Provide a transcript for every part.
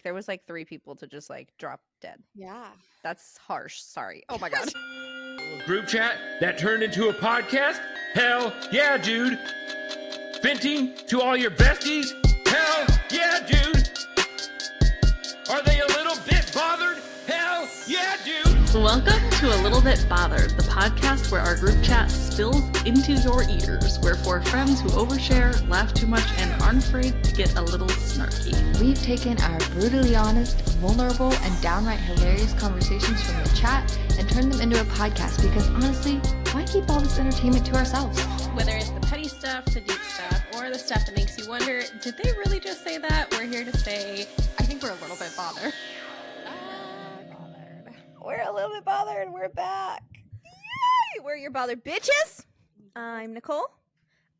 There was like 3 people to just like drop dead. Yeah. That's harsh. Sorry. Oh my god. Group chat that turned into a podcast? Hell yeah, dude. Venting to all your besties? Hell yeah, dude. Are they a little bit bothered? Hell yeah, dude. Welcome to A Little Bit Bothered, the podcast where our group chat spills into your ears. We're 4 friends who overshare, laugh too much, and aren't afraid to get a little snarky. We've taken our brutally honest, vulnerable, and downright hilarious conversations from the chat and turned them into a podcast because honestly, why keep all this entertainment to ourselves? Whether it's the petty stuff, the deep stuff, or the stuff that makes you wonder, did they really just say that? We're here to say, I think we're a little bit bothered. We're a little bit bothered. We're back. Yay! We're your bothered bitches. I'm Nicole.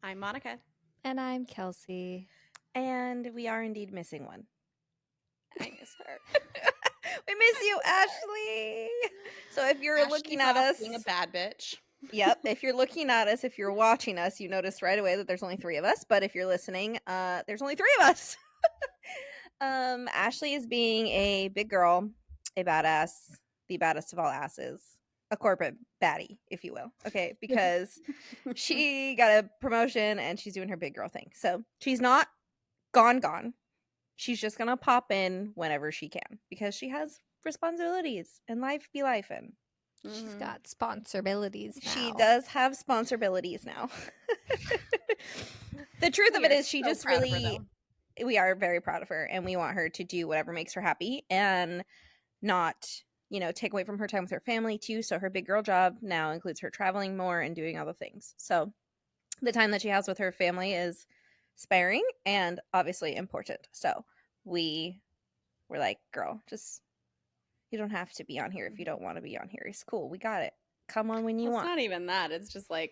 I'm Monica. And I'm Kelsie. And we are indeed missing one. I miss her. We miss you, Ashley. So if you're Ashley's looking at off us, being a bad bitch. Yep. If you're looking at us, if you're watching us, you notice right away that there's only 3 of us. But if you're listening, there's only 3 of us. Ashley is being a big girl, a badass, the baddest of all asses, a corporate baddie, if you will. Okay, because she got a promotion and she's doing her big girl thing. So she's not gone. She's just gonna pop in whenever she can because she has responsibilities and life be life in. She's got sponsorabilities now. She does have sponsorabilities now. The truth of it is she just really, we are very proud of her and we want her to do whatever makes her happy and not, take away from her time with her family too. So her big girl job now includes her traveling more and doing all the things. So the time that she has with her family is sparing and obviously important. So we were like, girl, just, you don't have to be on here if you don't want to be on here. It's cool. We got it. Come on when you want. It's not even that. It's just like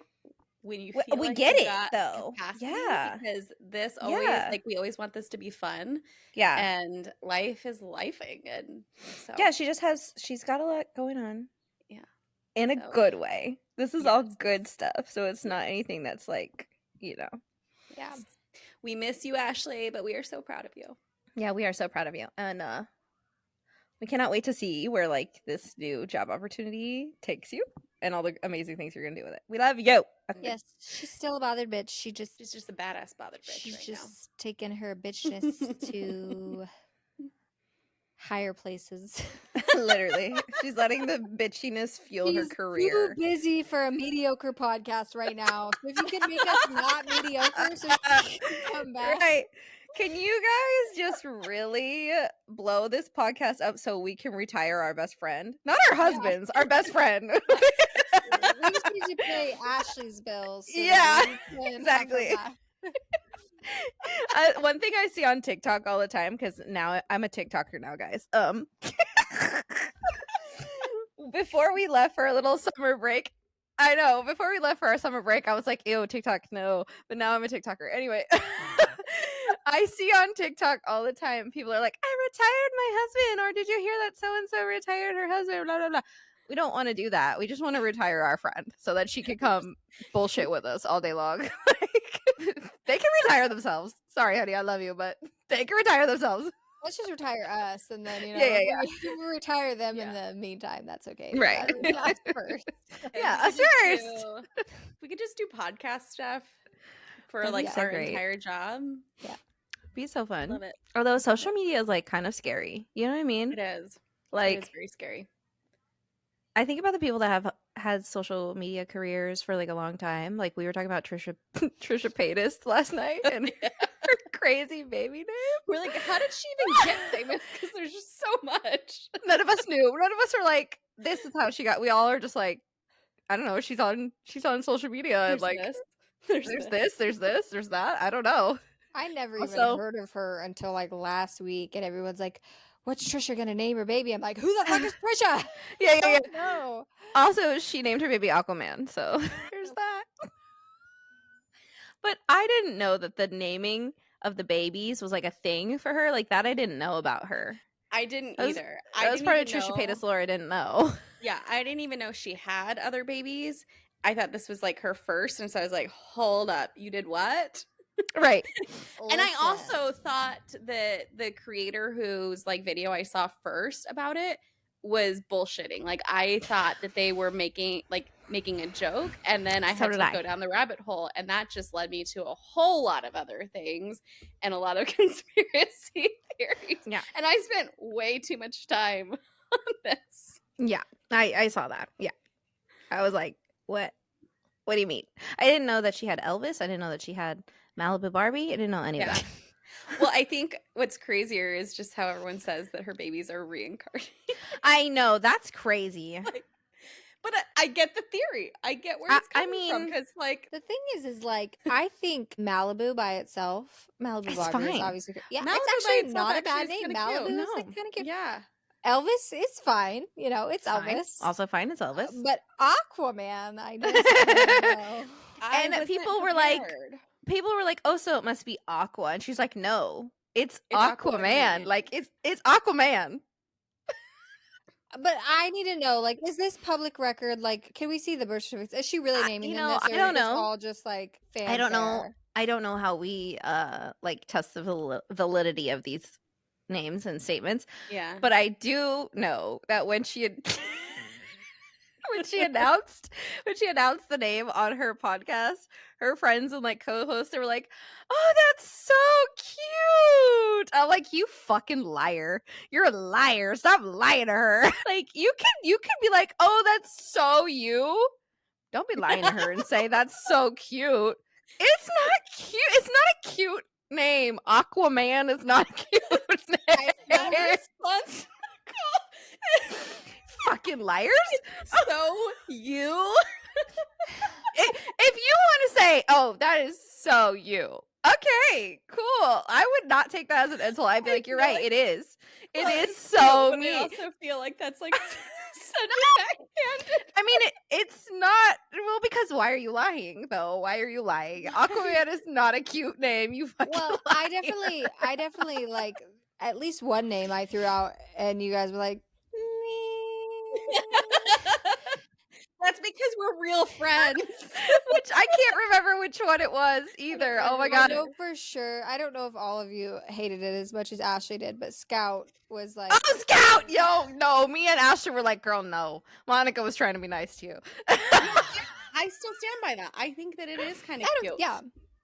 when you feel we like get you it got though. capacity, Yeah. because this always like we always want this to be fun. Yeah. And life is lifing, and so Yeah, she's got a lot going on. Yeah. In a So, good way. This is all yes. good stuff. So it's not anything that's like, Yeah. We miss you, Ashley, but we are so proud of you. Yeah, we are so proud of you. And we cannot wait to see where like this new job opportunity takes you and all the amazing things you're gonna do with it. We love you. Okay. Yes, she's still a bothered bitch. She's just a badass bothered bitch She's right just taken her bitchness to higher places. Literally. She's letting the bitchiness fuel her career. Too busy for a mediocre podcast right now. So if you could make us not mediocre, so she can come back. Right. Can you guys just really blow this podcast up so we can retire our best friend? Not our husbands, our best friend. We just need to pay Ashley's bills. So Yeah, that we can exactly. have her back. One thing I see on TikTok all the time, because now I'm a TikToker now, guys. Before we left for a little summer break, I know, before we left for our summer break, I was like, ew, TikTok, no. But now I'm a TikToker. Anyway, I see on TikTok all the time, people are like, I retired my husband, or did you hear that so-and-so retired her husband, blah, blah, blah. We don't want to do that. We just want to retire our friend so that she can come bullshit with us all day long. They can retire themselves. Sorry, honey, I love you, but they can retire themselves. Let's just retire us, and then Yeah. we retire them in the meantime. That's okay. Right. Us first. Yeah, us first. We could just do podcast stuff for That'd like be so our great. entire job. Be so fun. Love it. Although social media is like kind of scary. You know what I mean? It is. It Like, is very scary. I think about the people that have had social media careers for like a long time. Like we were talking about Trisha Paytas last night and her crazy baby name. We're like, how did she even get famous? Because there's just so much. None of us knew. None of us are like, this is how she got. We all are just like, I don't know. She's on social media. There's And like, this. there's this, there's that. I don't know. I never Also- even heard of her until like last week, and everyone's like, "What's Trisha gonna name her baby?" I'm like, "Who the fuck is Trisha?" Yeah. No. Also, she named her baby Aquaman, so there's that. But I didn't know that the naming of the babies was like a thing for her. Like that, I didn't know about her. I didn't That was- either. That was part of Trisha Paytas lore I didn't know. Yeah, I didn't even know she had other babies. I thought this was like her first, and so I was like, "Hold up, you did what?" Right. And I Listen. also thought that the creator whose like video I saw first about it was bullshitting. Like I thought that they were making a joke, and then I So had did to I. go down the rabbit hole, and that just led me to a whole lot of other things and a lot of conspiracy theories. Yeah. And I spent way too much time on this. Yeah. I saw that. Yeah. I was like, what? What do you mean? I didn't know that she had Elvis. I didn't know that she had Malibu Barbie. I didn't know any of Yeah. that. Well, I think what's crazier is just how everyone says that her babies are reincarnated. I know. That's crazy. But I get the theory. I get where I- it's I coming from, mean- because like The thing is like I think Malibu by itself, Malibu It's Barbie is fine. obviously yeah, Malibu by it's actually itself not a actually bad is name. kinda Malibu cute. is like No. kind of cute. yeah. Elvis is fine, you know, it's Fine. Elvis. Also fine. It's Elvis. But Aquaman, I just don't know. And wasn't people were like- prepared. oh, so it must be Aqua. And she's like, no, it's It's Aquaman. Aquaman. Like, it's Aquaman. But I need to know, like, is this public record? Like, can we see the birth certificates? Is she really naming him this, I or don't is this know. all just like fanfare? I don't know. I don't know how we like test the validity of these names and statements, Yeah. but I do know that when she had when she announced the name on her podcast, her friends and like co-hosts, they were like, "Oh, that's so cute." I'm like, "You fucking liar. You're a liar. Stop lying to her." Like you can be like, "Oh, that's so you." Don't be lying to her and say that's so cute. It's not cute. It's not a cute name. Aquaman is not a cute My name. response, Fucking liars. so you. If you want to say, "Oh, that is so you," okay, cool. I would not take that as an insult. I'd be I like, "You're feel right. like- It is. It Well, is it's so cute, me." But I also feel like that's like such a backhand. I mean, it's not. Well, because why are you lying though? Why are you lying? Aquaman is not a cute name. You fucking. Well, liar. I definitely like at least one name I threw out, and you guys were like, That's because we're real friends. Which I can't remember which one it was either. Oh my I god. know for sure. I don't know if all of you hated it as much as Ashley did, but Scout was like, Oh, Scout! Yo, no. Me and Ashley were like, "Girl, no." Monica was trying to be nice to you. I still stand by that. I think that it is kind of cute. yeah,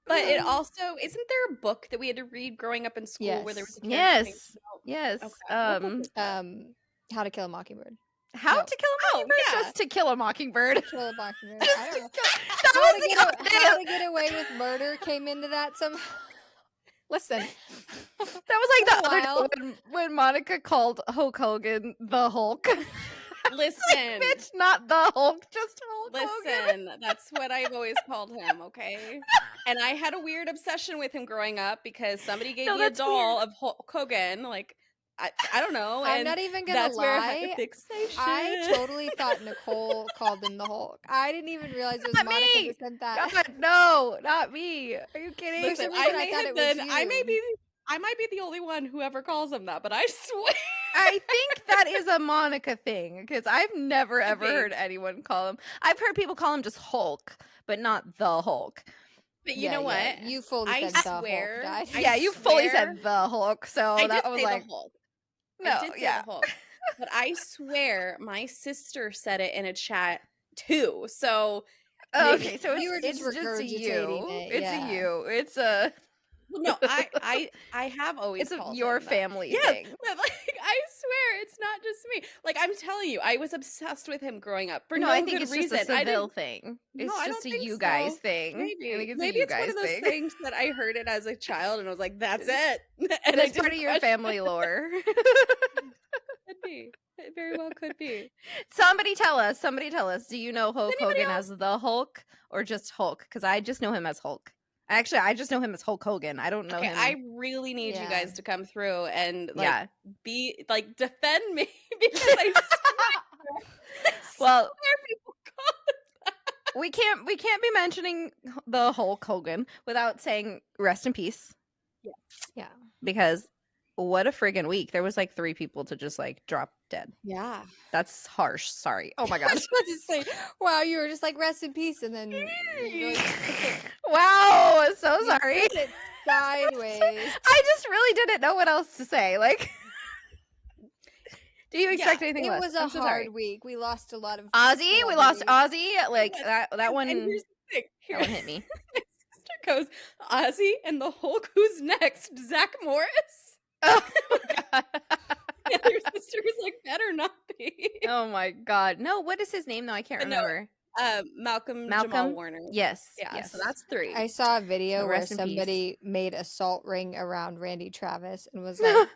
But it also isn't there a book that we had to read growing up in school where there was a character named Yes. Scout? Yes. Okay. How to Kill a Mockingbird. How No. to Kill a Mockingbird? yeah. Just To Kill a Mockingbird. Kill a Mockingbird. Just I to don't know. kill- that How was to, the how name. to Get Away with Murder came into that somehow. Listen, That was like the For a other while. day when Monica called Hulk Hogan the Hulk. Listen, Bitch, not the Hulk, just Hulk Hogan. listen. That's what I've always called him. Okay, and I had a weird obsession with him growing up because somebody gave No, me a that's doll of Hulk Hogan. Like I don't know. I'm and not even gonna that's where I had lie. a fixation. I totally thought Nicole called him the Hulk. I didn't even realize it was Not Monica me. who sent that. God, no, not me. Are you kidding? For Listen, some I reason, may thought have it was been. you. I might be the only one who ever calls him that, but I swear. I think that is a Monica thing because I've never ever be. heard anyone call him. I've heard people call him just Hulk, but not the Hulk. But you know what? You fully I said the swear- Hulk. I Yeah, you fully swear- said the Hulk, so I that did was say like the Hulk. no, I did say yeah. the Hulk. But I swear my sister said it in a chat too. So Okay, so You were it's just just a you. regurgitating it, It's yeah. a you. It's a no, I have always it's a called your him that. family Yes, thing. but like I swear it's not just me. Like I'm telling you, I was obsessed with him growing up for No, no I think good it's reason. just a I Seville didn't- thing. No, It's I just don't a think you guys so. thing. Maybe I think it's maybe a you it's one guys of those thing. things that I heard it as a child and I was like, that's it. And And I it's part just of your crushed family lore. it. Could be. It very well could be. Somebody tell us. Do you know Hulk anybody Hogan as the Hulk or just Hulk? Because I just know him as Hulk. Actually, I just know him as Hulk Hogan. I don't know Okay, him. I really need you Yeah. guys to come through and like Yeah. be like defend me because I swear, Well, people call we can't be mentioning the Hulk Hogan without saying rest in peace Yeah. because what a friggin' week. There was like 3 people to just like drop dead. Yeah. That's harsh. Sorry. Oh my I god. was about to say, wow, you were just like, rest in peace, and then you like, Wow. So you sorry. took it sideways. I just really didn't know what else to say. Like, do you expect anything It less? was a I'm so hard sorry. week. We lost a lot of Ozzy. We lost celebrities. Ozzy. Like Yeah, that one. And here's the thing. That one hit me. My sister goes, Ozzy and the Hulk. Who's next? Zach Morris. Oh my god. And your sister was like, better not be. Oh my god. No, what is his name though? I can't I know. remember. Malcolm Malcolm? Jamal Warner. Yes. Yeah, Yes. so that's 3. I saw a video So where rest in peace. somebody made a salt ring around Randy Travis and was like,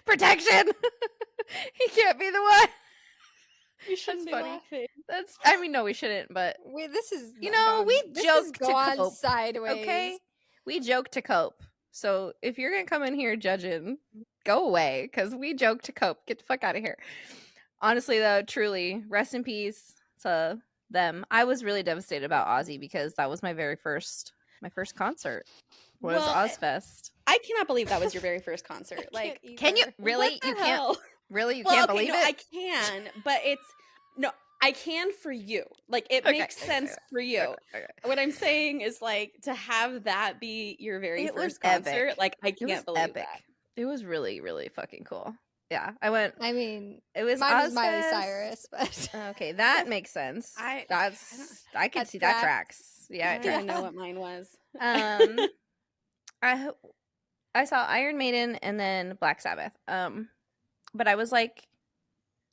Protection. He can't be the one. You shouldn't be funny. laughing. That's. I mean, no, we shouldn't. But Wait, this is You know, we this joke has to gone cope, sideways. okay, we joke to cope. So if you're gonna come in here judging, go away because we joke to cope. Get the fuck out of here. Honestly, though, truly, rest in peace to them. I was really devastated about Ozzy because that was my first concert was Well, Ozfest. I cannot believe that was your very first concert. Like, Can you either. really? what the You can't hell? really? You Well, can't okay, believe no, it? I can, but I can for you. Like, it Okay, makes okay, sense okay, for you. Okay. What I'm saying is, like, to have that be your very It was first concert, epic. like, I It was can't believe epic. that. It was really, really fucking cool. Yeah, I went. I mean, It was mine was Miley Ozfest. Cyrus, but Okay, that makes sense. I I can That see that tracks. tracks. Yeah, I it don't tracks. even know what mine was. I saw Iron Maiden and then Black Sabbath. But I was like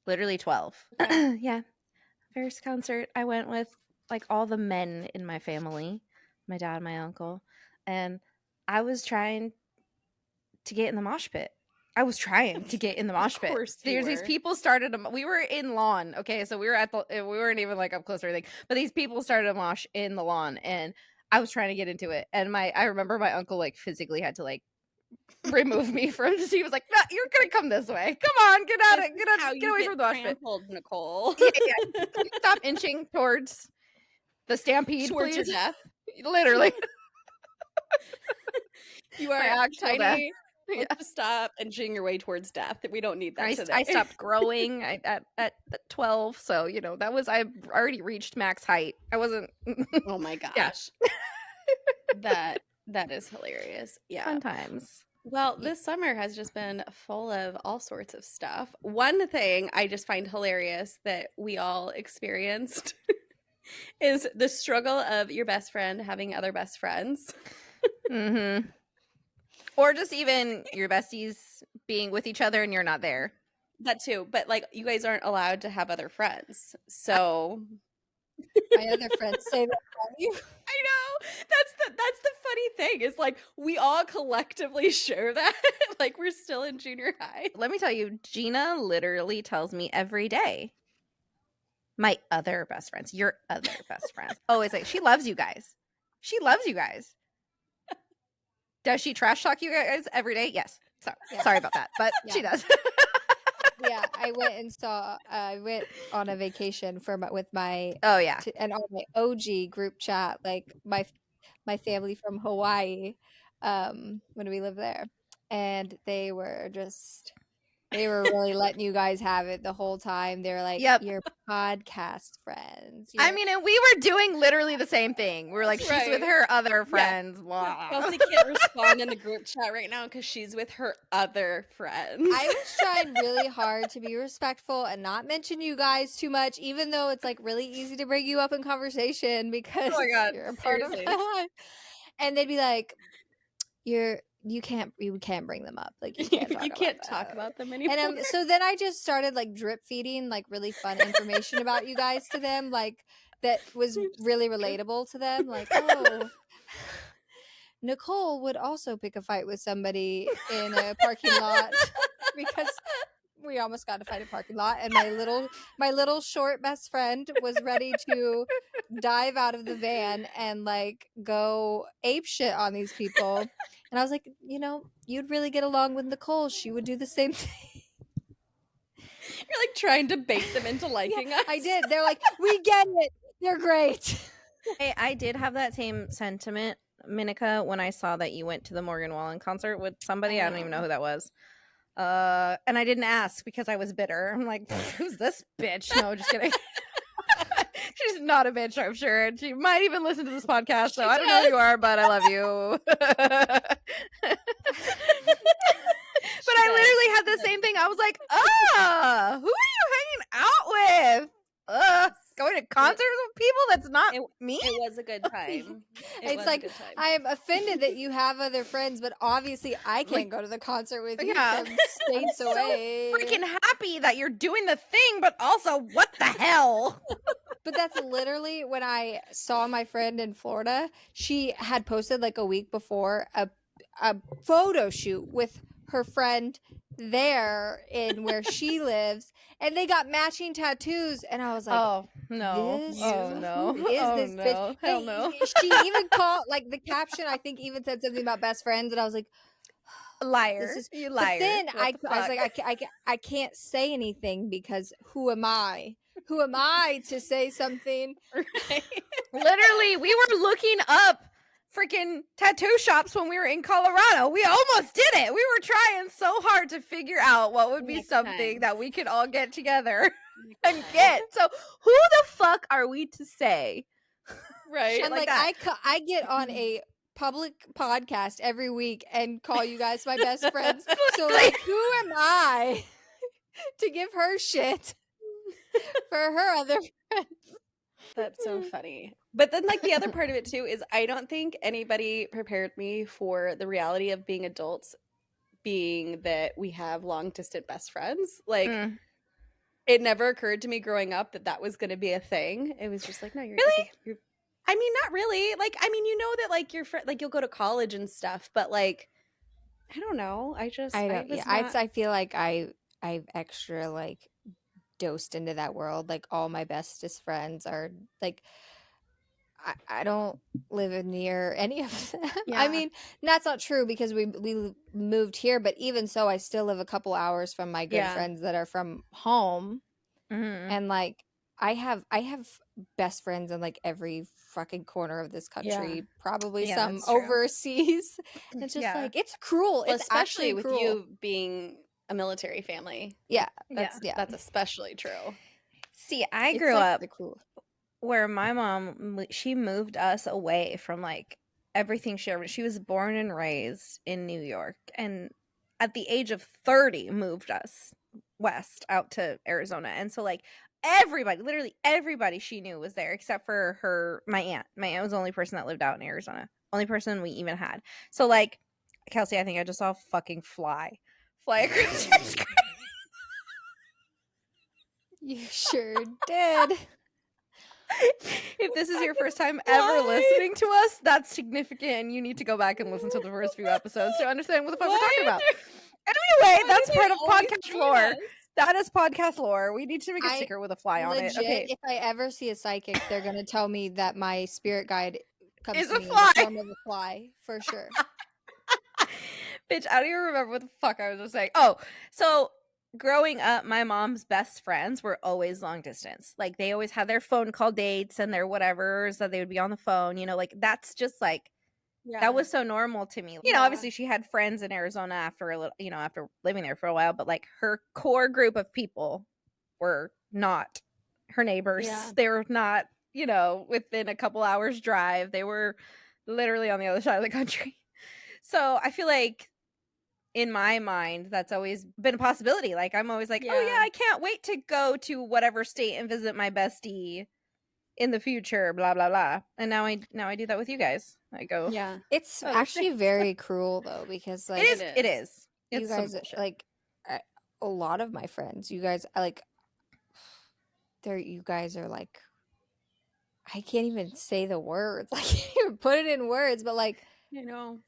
literally 12. Yeah. First concert I went with like all the men in my family, my dad, my uncle, and I was trying to get in the mosh pit. I was trying to get in the mosh pit. course you There's these were. people started we were in lawn, okay? So we were we weren't even like up close or anything. But these people started a mosh in the lawn and I was trying to get into it. And I remember my uncle like physically had to like remove me from this. He was like, "No, you're gonna come this way. Come on, get out of get away from the mosh pit." Trampled, Nicole. Yeah. Can you stop inching towards the stampede, Towards your please? death. Literally. You are My actual death. tiny. Yeah. Let's just stop inching your way towards death. We don't need that I today. stopped growing at 12, so you know I already reached max height. I wasn't. Oh my gosh. Yeah. that is hilarious. Yeah. Fun times. Well, this summer has just been full of all sorts of stuff. One thing I just find hilarious that we all experienced is the struggle of your best friend having other best friends. Mm-hmm. Or just even your besties being with each other and you're not there. That too, but like you guys aren't allowed to have other friends. So my other friends say that about you. I know. That's the funny thing is like we all collectively share that. Like we're still in junior high. Let me tell you, Gina literally tells me every day, my other best friends, your other best friends. Oh, it's like she loves you guys. She loves you guys. Does she trash talk you guys every day? Yes. So Yeah. sorry about that, but Yeah. she does. Yeah, I went on a vacation with my Oh yeah. and on my OG group chat, like my family from Hawaii, when we lived there, and they were really letting you guys have it the whole time. They're like, Yep. your podcast friends. I mean, and we were doing literally the same thing. We were like, she's with Right. her other friends. Blah. Kelsie can't respond in the group chat right now because she's with her other friends. I was trying really hard to be respectful and not mention you guys too much, even though it's like really easy to bring you up in conversation because Oh my God, you're a part seriously. of my life. And they'd be like, you can't bring them up. Like You can't talk about them anymore. And so then I just started like drip feeding like really fun information about you guys to them, like that was really relatable to them. Like, oh, Nicole would also pick a fight with somebody in a parking lot because we almost got to fight in a parking lot, and my little short best friend was ready to dive out of the van and like go ape shit on these people. And I was like, you'd really get along with Nicole. She would do the same thing. You're like trying to bait them into liking us. I did. They're like, we get it. They're great. I did have that same sentiment Minica, when I saw that you went to the Morgan Wallen concert with somebody. I don't even know who that was. And I didn't ask because I was bitter. I'm like, who's this bitch? No, just kidding. She's not a bitch, I'm sure. And she might even listen to this podcast. So I don't know who you are, but I love you. But I literally had the same thing. I was like, who are you hanging out with? Going to concerts with people that's not me? It was a good time. It's like, I am offended that you have other friends, but obviously I can't go to the concert with you from states away. Freaking happy that you're doing the thing, but also, what the hell? But that's literally when I saw my friend in Florida. She had posted like a week before a photo shoot with her friend there in where she lives, and they got matching tattoos, and I was like, oh no, this, no, who is this no, bitch? hell no. She even called, like, the caption I think even said something about best friends, and I was like, liar, you liar. But then I was like, I can't say anything because who am I to say something? Right. Literally, we were looking up freaking tattoo shops when we were in Colorado. We almost did it. We were trying so hard to figure out what would be something that we could all get together and get. So who the fuck are we to say? Right. And like I get on a public podcast every week and call you guys my best friends. So like, who am I to give her shit for her other friends? That's so funny. But then, like, the other part of it too is I don't think anybody prepared me for the reality of being adults, being that we have long distance best friends. Like, it never occurred to me growing up that was going to be a thing. It was just like, no, you're really. I mean, not really. Like, I mean, you know that like your friend, like you'll go to college and stuff, but like, I don't know. I feel like I've extra like dosed into that world. Like all my bestest friends are like, I don't live near any of them. Yeah. I mean, that's not true because we moved here, but even so, I still live a couple hours from my good friends that are from home. And like, I have best friends in like every fucking corner of this country, probably some overseas. It's just like, it's cruel. Well, it's especially actually with you being a military family. That's especially true. See, I grew up where my mom, she moved us away from like everything she ever. She was born and raised in New York, and at the age of 30 moved us west out to Arizona. And so like everybody, literally everybody she knew was there except for my aunt. My aunt was the only person that lived out in Arizona, only person we even had. So like, Kelsie, I think I just saw a fucking fly across your screen. You sure did. If this is your first time ever listening to us, that's significant, and you need to go back and listen to the first few episodes to understand what the fuck we're talking about. Anyway, that's part of podcast lore. That is podcast lore. We need to make a sticker with a fly on it. Okay. If I ever see a psychic, they're gonna tell me that my spirit guide comes is to a me fly. in the form of a fly, for sure. Bitch, I don't even remember what the fuck I was just saying. Oh, so growing up, my mom's best friends were always long distance. Like they always had their phone call dates and their whatevers that they would be on the phone, you know, like that's just like, that was so normal to me. You know, obviously she had friends in Arizona after a little, you know, after living there for a while, but like her core group of people were not her neighbors. Yeah. They were not, you know, within a couple hours drive. They were literally on the other side of the country. So I feel like in my mind, that's always been a possibility. Like, I'm always like, oh yeah, I can't wait to go to whatever state and visit my bestie in the future, blah, blah, blah. And now I do that with you guys. I go. Yeah. It's actually very cruel though, because like it is. You guys, like a lot of my friends, you guys like, you guys are like, I can't even say the words. I can't even put it in words, but like, you know,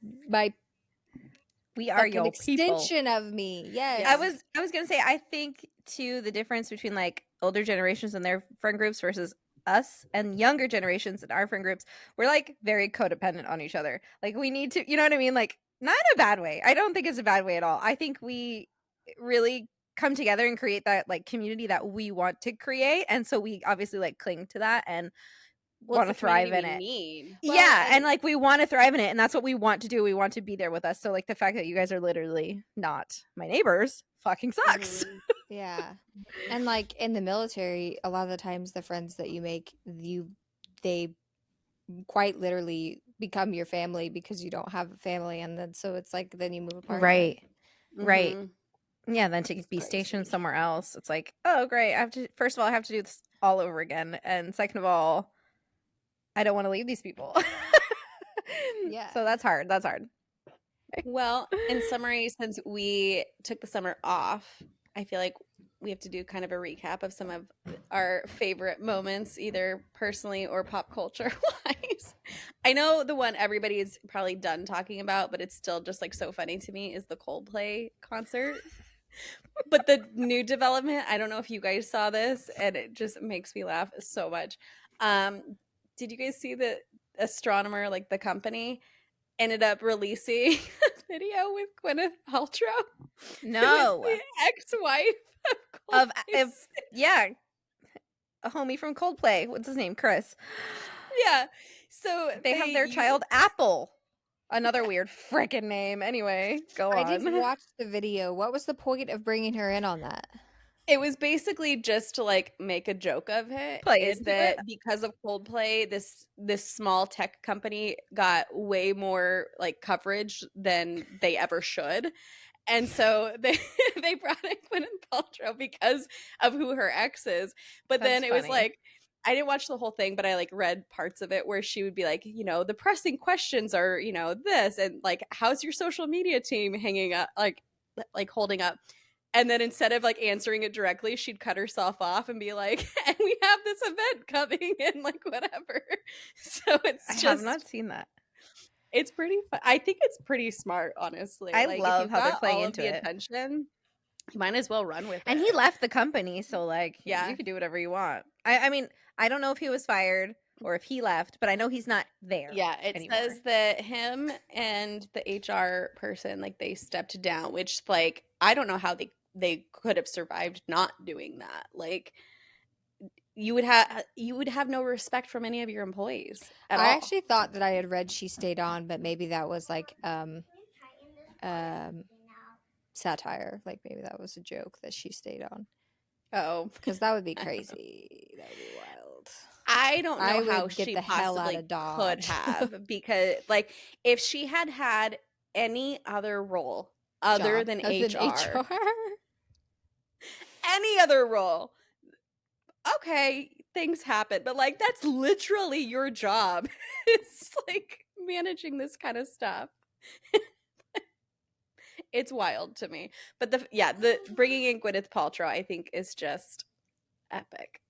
we are your extension people. Of me. Yes. I was gonna say, I think too, the difference between like older generations and their friend groups versus us and younger generations and our friend groups, we're like very codependent on each other. Like we need to, you know what I mean? Like not in a bad way. I don't think it's a bad way at all. I think we really come together and create that like community that we want to create. And so we obviously like cling to that. And Well, want to it's the thrive in community we it. need. Yeah, and like we want to thrive in it, and that's what we want to do. We want to be there with us. So like the fact that you guys are literally not my neighbors fucking sucks. Mhm. Yeah. And like in the military, a lot of the times the friends that you make, they quite literally become your family because you don't have a family, and then so it's like then you move apart again. Right. Mhm. Yeah, then to be stationed somewhere else, it's like, oh great, I have to first of all I have to do this all over again, and second of all, I don't want to leave these people. Yeah. So that's hard. That's hard. Well, in summary, since we took the summer off, I feel like we have to do kind of a recap of some of our favorite moments, either personally or pop culture wise. I know the one everybody's probably done talking about, but it's still just like so funny to me is the Coldplay concert. But the new development, I don't know if you guys saw this, and it just makes me laugh so much. Did you guys see the astronomer, like the company, ended up releasing a video with Gwyneth Paltrow? No. Who is the ex-wife Of Coldplay's- yeah, a homie from Coldplay. What's his name? Chris. yeah. So They have their child Apple. Another weird freaking name. Anyway, go I on. didn't watch the video. What was the point of bringing her in on that? It was basically just to like make a joke of it. Play Is into that it. because of Coldplay, this small tech company got way more like coverage than they ever should. And so they brought in Gwyneth Paltrow because of who her ex is. But then That's it was funny. like, I didn't watch the whole thing, but I like read parts of it where she would be like, you know, the pressing questions are, you know, this, and like, how's your social media team hanging up, like holding up? And then instead of like answering it directly, she'd cut herself off and be like, and we have this event coming and like whatever. So it's I just have not seen that. it's pretty fun. I think it's pretty smart, honestly. I like, love if you've how they're got playing all into of the it. attention, you might as well run with And it. he left the company, so like Yeah. you could do whatever you want. I mean, I don't know if he was fired or if he left, but I know he's not there. Yeah, it anymore. says that him and the HR person, like, they stepped down, which, like, I don't know how they could have survived not doing that. Like, you would have no respect from any of your employees at all. I actually thought that I had read she stayed on, but maybe that was like satire. Like maybe that was a joke that she stayed on. Oh, Because that would be crazy. That would be wild. I don't know I how would get she the hell out possibly of could Dodge. have, because like if she had any other role other Job than other HR, any other role, okay, things happen, but like that's literally your job. It's like managing this kind of stuff. It's wild to me. But the bringing in Gwyneth Paltrow, I think, is just epic.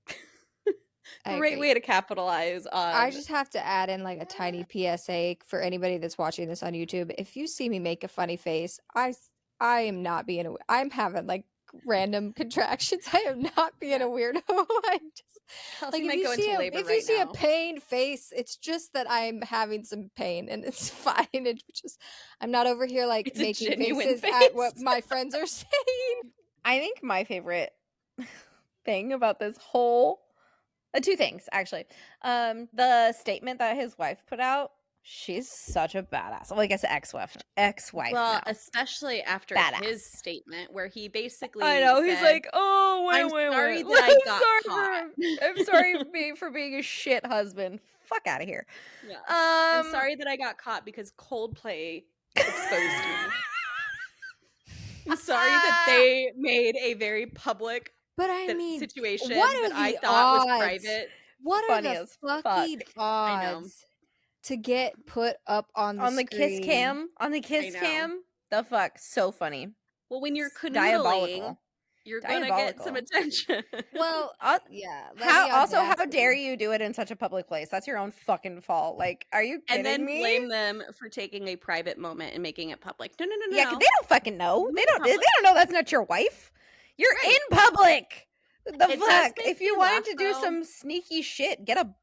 I Great agree. way to capitalize on. I just have to add in like a tiny PSA for anybody that's watching this on YouTube. If you see me make a funny face, I am not being a. I'm having like random contractions. I am not being a weirdo. I'm just Kelsie like might if go you see into labor if you right see now. a pained face, it's just that I'm having some pain and it's fine. It's just I'm not over here like It's a making genuine faces at what face. my friends are saying. I think my favorite thing about this whole two things actually. The statement that his wife put out, she's such a badass. Well, I guess ex-wife Well, now. especially after Badass. his statement where he basically I know he's said, like, oh wait, I'm sorry wait. that I got I'm sorry for being a shit husband. Fuck out of here. Yeah. I'm sorry that I got caught because Coldplay exposed me. I'm sorry that they made a very public But I mean, situation what that are I the thought was odds? private. What Funny are the as fuck. fucking I know. odds to get put up on the kiss screen? cam? On the kiss know. cam? The fuck? So funny. Well, when you're It's canoodling, diabolical. you're gonna get some attention. Well, yeah. let How me also how audacity. dare you do it in such a public place? That's your own fucking fault. Like, are you kidding and then me? blame them for taking a private moment and making it public. No. Yeah, 'cause they don't fucking know. They Make it don't public. know that's not your wife. You're Right. in public. The It does fuck? make If you me wanted laugh, to do though. some sneaky shit, get a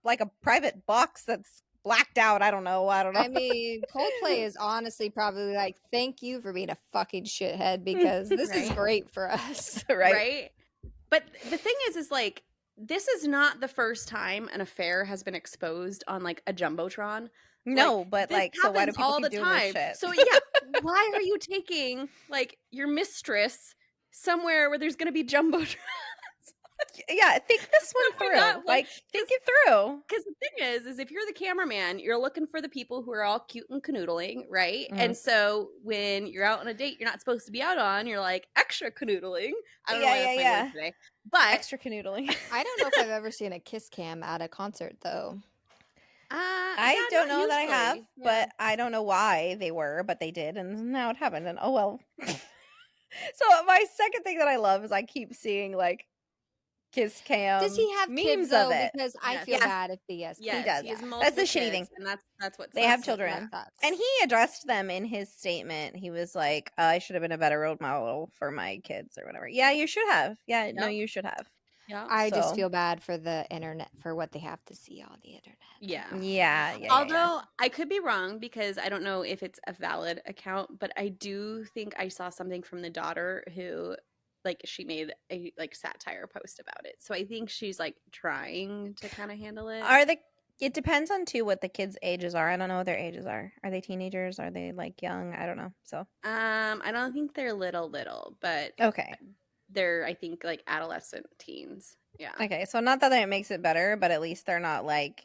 private box that's blacked out. I don't know. I mean, Coldplay is honestly probably like, thank you for being a fucking shithead because this is Right. great for us. right? Right? But the thing is like this is not the first time an affair has been exposed on like a jumbotron. No, but this like, so why do happens people all keep the doing this time. shit? So yeah, why are you taking like your mistress somewhere where there's gonna be jumbotrons? Yeah, think this one Probably not, through. like, Like, think it through. Because the thing is if you're the cameraman, you're looking for the people who are all cute and canoodling, right? Mhm. And so when you're out on a date you're not supposed to be out on, you're like extra canoodling. I don't know why that's my word today. But Extra canoodling. I don't know if I've ever seen a kiss cam at a concert though. I don't know that I have, usually. but I don't know why they were, but they did, and now it happened, and oh well. So my second thing that I love is I keep seeing like kiss cam Does he have memes kids though? of it. Because I Yes. feel Yes. bad if he has kids. Yes, does. he has That's multiple the shitty kids, thing. and that's what They have sucks. children. That sucks. And he addressed them in his statement. He was like, I should have been a better role model for my kids or whatever. Yeah, you should have. Yeah, no, Yep. you should have. Yeah. I just So- feel bad for the internet, for what they have to see on the internet. Yeah. Although I could be wrong because I don't know if it's a valid account, but I do think I saw something from the daughter who like she made a like satire post about it. So I think she's like trying to kind of handle it. It depends on too what the kids' ages are. I don't know what their ages are. Are they teenagers? Are they like young? I don't know. So I don't think they're little, but okay. they're I think like adolescent teens. Yeah. Okay, so not that it makes it better, but at least they're not like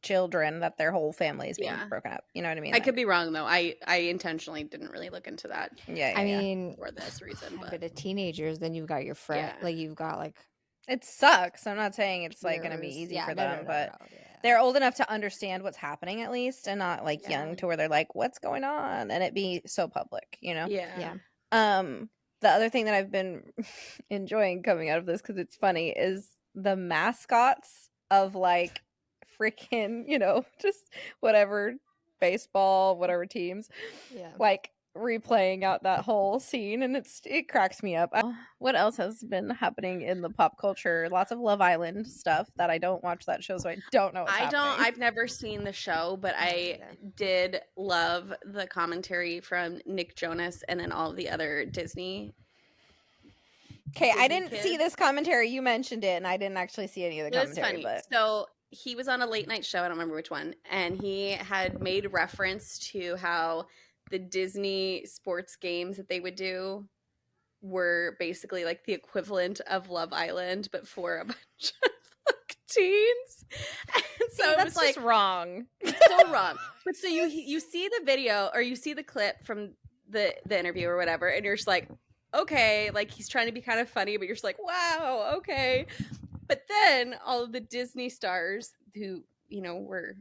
children that their whole family is being broken up. You know what I mean? I could be wrong though. I intentionally didn't really look into that. Yeah. I mean, for this reason, but the teenagers, then you've got your friend, like you've got like it sucks. I'm not saying it's like going to be peers. easy Yeah, for no, them, no, but no, yeah. they're old enough to understand what's happening at least, and not like young to where they're like, "What's going on?" and it be so public, you know? Yeah. The other thing that I've been enjoying coming out of this because it's funny is the mascots of like freaking, you know, just whatever baseball, whatever teams, like replaying out that whole scene, and it cracks me up. What else has been happening in the pop culture? Lots of Love Island stuff that I don't watch that show, so I don't know what's happening. I've never seen the show, but I did love the commentary from Nick Jonas and then all of the other Disney. Okay, I didn't kids. see this commentary. You mentioned it, and I didn't actually see any of the commentary. It was funny. But So he was on a late night show. I don't remember which one, and he had made reference to how the Disney sports games that they would do were basically like the equivalent of Love Island, but for a bunch of like teens. And so it was like wrong. So wrong. But so you see the video or you see the clip from the interview or whatever, and you're just like, okay, like he's trying to be kind of funny, but you're just like, wow, okay. But then all of the Disney stars who, you know, were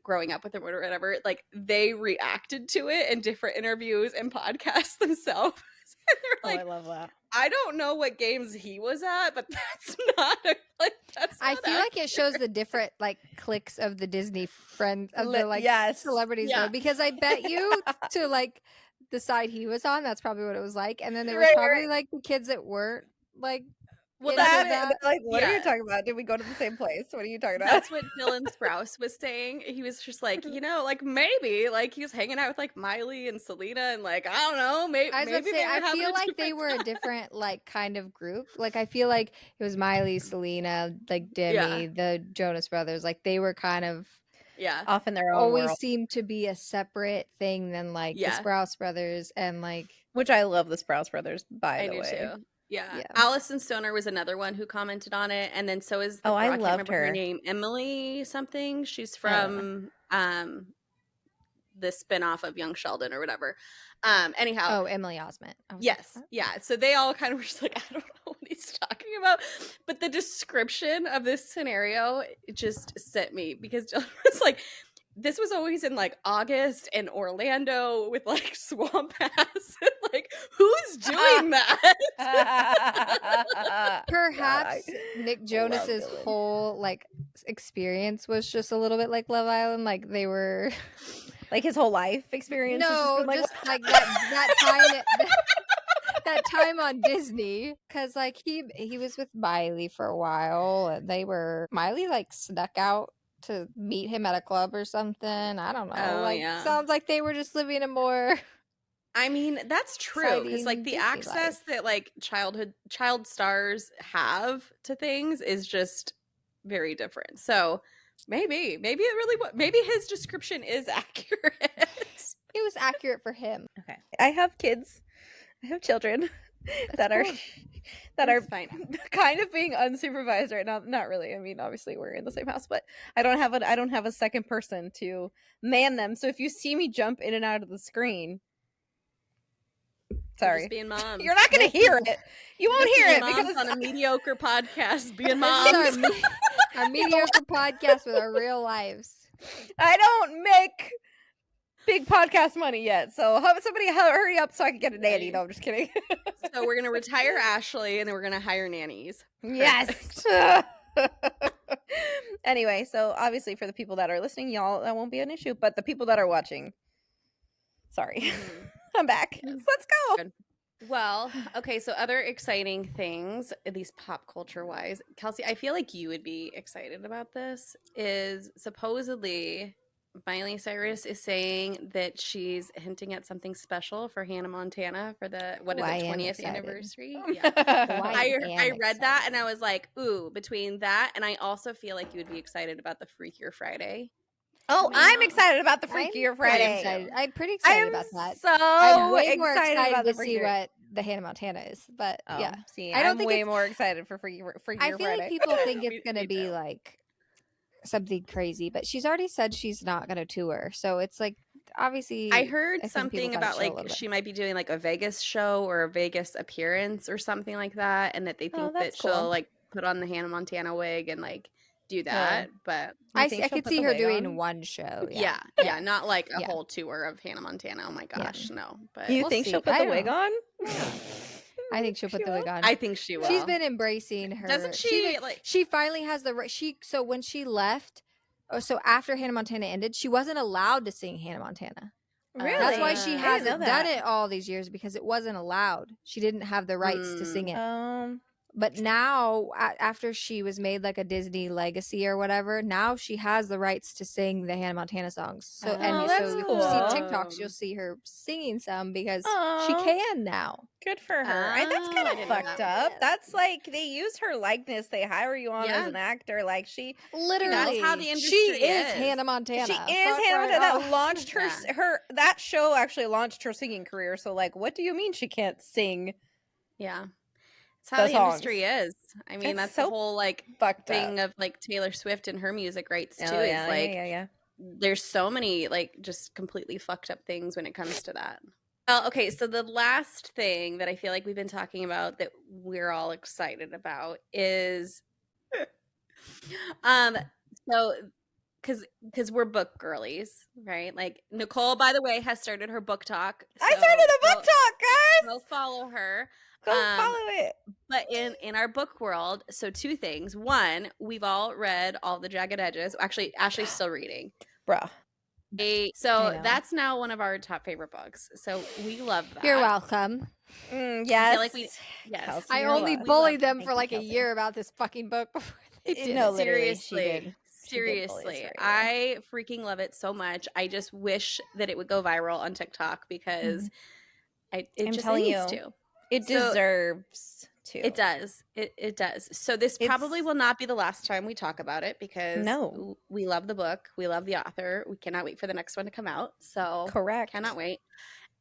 growing up with him or whatever, like they reacted to it in different interviews and podcasts themselves. And they're like, I love that. I don't know what games he was at, but that's not I feel like it shows the different like cliques of the Disney friends of the like celebrities though, because I bet you to like the side he was on, that's probably what it was like, and then there was probably like the kids that weren't like. Well, like, what are you talking about? Did we go to the same place? What are you talking about? That's what Dylan Sprouse was saying. He was just like, you know, like maybe like he was hanging out with like Miley and Selena and like I don't know, maybe. I was about to say, I feel like they were a different like kind of group. Like I feel like it was Miley, Selena, like Demi, the Jonas Brothers. Like they were kind of off in their own always world. seemed to be a separate thing than like the Sprouse Brothers and like. Which I love the Sprouse Brothers, by the way. Too. Yeah. Allison Stoner was another one who commented on it, and then so is the girl, I can't loved remember her her name, Emily something. She's from the spinoff of Young Sheldon or whatever. Anyhow, Emily Osment. Yes, yeah. So they all kind of were just like, I don't know what he's talking about, but the description of this scenario it just set me because Dylan was like. This was always in like August in Orlando with like swamp ass. Like, who's doing that? Perhaps Nick Jonas's whole like experience was just a little bit like Love Island. Like they were like his whole life experience. No, just, just like that time. That time on Disney, because like he was with Miley for a while, and Miley like snuck out to meet him at a club or something. I don't know. Sounds like they were just living a more I mean, that's true because like exciting the Disney access that like child stars have to things is just very different. So maybe it really maybe his description is accurate. It was accurate for him. Okay. I have kids. I have children that are cool. that are That's fine. kind of being unsupervised right now. Not really. I mean, obviously we're in the same house, but I don't have a second person to man them. So if you see me jump in and out of the screen, sorry. Just being moms. You're not going to hear it. You won't Just hear being it moms because on a mediocre podcast being This moms. is our mediocre podcast with our real lives. I don't make big podcast money yet. So somebody hurry up so I can get a nanny. Right. No, I'm just kidding. So we're gonna retire Ashley, and then we're gonna hire nannies. Yes. Anyway, so obviously for the people that are listening, y'all, that won't be an issue. But the people that are watching, sorry, I'm back. Let's go. Good. Well, okay, so other exciting things, at least pop culture wise, Kelsie, I feel like you would be excited about this, is supposedly Miley Cyrus is saying that she's hinting at something special for Hannah Montana for the, what is I it, am 20th excited. anniversary? Yeah. I I am read that excited. and I was like, ooh, between that and I also feel like you would be excited about the Freakier Friday. Oh, I'm excited about the I'm Freakier pretty Friday. excited. I'm pretty I excited am about that. so I'm way more excited excited about the to see Freakier. what the Hannah Montana is. But Oh, yeah, see, I don't I'm think way it's- more excited for Freakier I feel Friday. like people think Me- it's gonna me be too. like something crazy, but she's already said she's not gonna tour. So it's like obviously I heard think something people gotta about chill a like little bit. she might be doing like a Vegas show or a Vegas appearance or something like that, and that they think that that's she'll cool. like put on the Hannah Montana wig and like do that. But I think she'll could put see the her wig doing on? one show. yeah, not like a Yeah. whole tour of Hannah Montana. Oh my gosh, no. But You We'll think she'll see. put I the don't wig know. on? I think she'll put the wig on. I think she will. She's been embracing her. Doesn't she, like- She finally has the right. So when she left, so after Hannah Montana ended, she wasn't allowed to sing Hannah Montana. Really? That's why she I didn't hasn't know done that. it all these years because it wasn't allowed. She didn't have the rights to sing it. But now, after she was made like a Disney legacy or whatever, now she has the rights to sing the Hannah Montana songs. So Oh, and that's so cool. if you see TikToks, you'll see her singing some because she Aw. can now. Good for her. And that's Oh, kind I of didn't know fucked that. up. That's like they use her likeness. They hire you on Yeah. as an actor. Like she Literally, how the she industry is is. Hannah Montana. She is Fuck Hannah right Montana. That off. launched her Yeah. that show actually launched her singing career. So like, what do you mean she can't sing? Yeah. That's how The the industry songs. is. I mean, It's that's so the whole like Fucked thing up. of like Taylor Swift and her music rights too. Oh, Is yeah, like yeah. there's so many like just completely fucked up things when it comes to that. Well, okay, so the last thing that I feel like we've been talking about that we're all excited about is so because we're book girlies, right? Like Nicole, by the way, has started her book talk. I so started a book go- talk, guys. Go follow her. Go follow it. But in our book world, so two things. One, we've all read all the Jagged Edges. Actually, Ashley's still reading. Bruh. So I know. that's now one of our top favorite books. So we love that. You're welcome. Yes. like we- yes. Kelsey, I you're only welcome. bullied them Thank for you, like a Kelsey. year about this fucking book before they did No, it. literally, she Seriously. did. She did bully us Seriously, for a year. I freaking love it so much. I just wish that it would go viral on TikTok because it I'm just telling needs you. to. It So- deserves to. It does. It does. So this probably will not be the last time we talk about it because No. we love the book. We love the author. We cannot wait for the next one to come out. So Correct. cannot wait.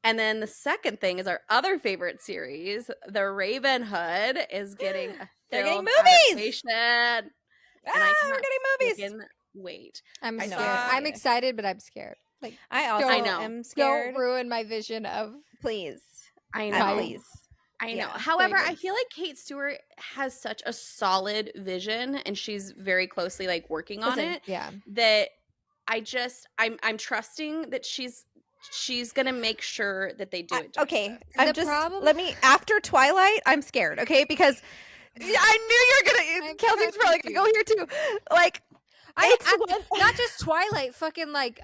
And then the second thing is our other favorite series, The Raven Hood, is getting a They're getting film movies! adaptation. And I We're cannot getting movies. freaking wait. I'm I know. scared. I'm Yeah. excited, but I'm scared. Like, I also I know. am scared. don't ruin my vision of. Please. I My- know. Please. I know. Yeah, However, I Ravens. feel like Kate Stewart has such a solid vision and she's very closely like working on Listen, it Yeah. that I'm trusting that she's gonna make sure that they do it justice. Okay. I'm The just problem- let me after Twilight, I'm scared, okay? Because I knew you were gonna I'm Kelsey's probably trusting gonna go here too. Like Not just Twilight, fucking like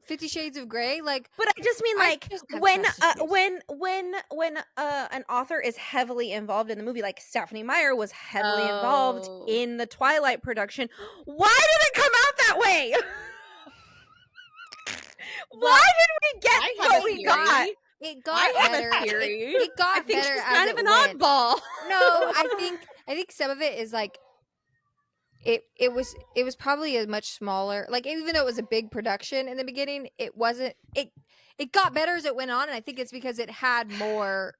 50 Shades of Grey. Like, but I just mean I like just have when trust issues. an author is heavily involved in the movie, like Stephanie Meyer was heavily Oh. involved in the Twilight production. Why did it come out that way? Why did we get I have what a we theory. got? it got I have better. a theory. It got I think better she's as kind it of an went. oddball. No, I think some of it is like it was probably a much smaller, like, even though it was a big production in the beginning, it wasn't it got better as it went on, and I think it's because it had more.